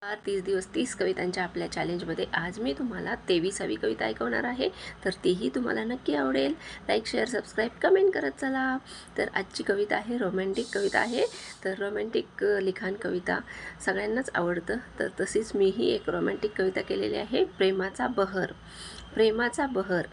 30 दिवस 30 कवितांच्या आपल्या चॅलेंजमध्ये आज मी तुम्हाला 23वी कविता ऐकवणार आहे. तर तीही तुम्हाला नक्की आवडेल. लाईक, शेअर, सबस्क्राईब, कमेंट करत चला. तर आजची कविता आहे, रोमॅन्टिक कविता आहे. तर रोमॅन्टिक लिखाण कविता सगळ्यांनाच आवडतं. तर तशीच मीही एक रोमॅन्टिक कविता केलेली आहे, प्रेमाचा बहर. प्रेमाचा बहर.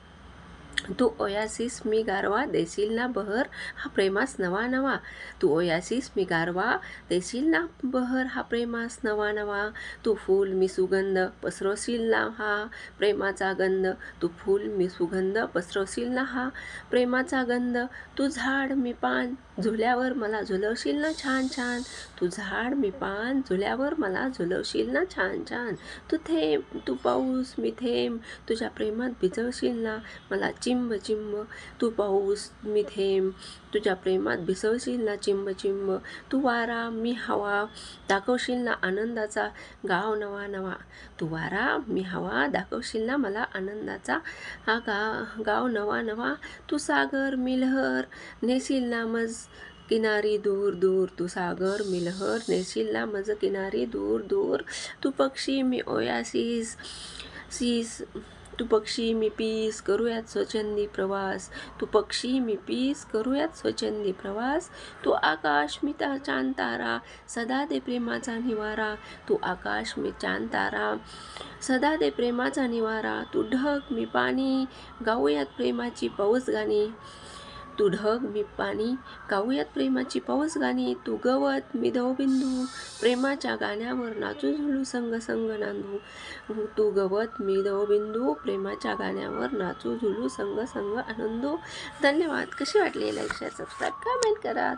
तू ओयासीस मी गारवा, देशील ना बहर हा प्रेमास नवा नवा. तू ओयासीस मी गारवा, देशील ना बहर हा प्रेमास नवा नवा. तू फूल मी सुगंध, पसरवशील ना हा प्रेमाचा गंध. तू फूल मी सुगंध, पसरवशील ना हा प्रेमाचा गंध. तू झाड मी पान, झुल्यावर मला झुलवशील ना छान छान. तू झाड मी पान, झुल्यावर मला झुलवशील ना छान छान. तू थेंब, तू पाऊस मी थेंब, तुझ्या प्रेमात भिजवशील ना मला चिंब चिंब. तू पाऊस मी थेंब, तुझ्या प्रेमात भिजवशील ना चिंब चिंब. तू वारा मी हवा, दाखवशील ना आनंदाचा गाव नवा नवा. तू वारा मी हवा, दाखवशील ना मला आनंदाचा हा गाव नवा नवा. तू सागर मी लहर, नेशील ना मज किनारी दूर दूर. तू सागर मी लहर, नेशील ना मज किनारी दूर दूर. तू पक्षी मी ओयासीस सीस, तू पक्षी मी पीस, करूयात स्वच्छंदी प्रवास. तू पक्षी मी पीस, करूयात स्वच्छंदी प्रवास. तू आकाश मी चांद तारा, सदा दे प्रेमाचा निवारा. तू आकाश मी चांद तारा, सदा दे प्रेमाचा निवारा. तू ढग मी पाणी, गाऊयात प्रेमाची पाऊस गाणी. तू ढग मी पाणी, गाऊयात प्रेमाची पाऊस गाणी. तू गवत मी दवबिंदू, प्रेमाच्या गाण्यावर नाचू झुलू संग संग नांदू. तू गवत मी दवबिंदू, प्रेमाच्या गाण्यावर नाचू झुलू संग संग आनंदू. धन्यवाद. कशी वाटली? लाईक, शेअर, सबस्क्राईब, कमेंट करा.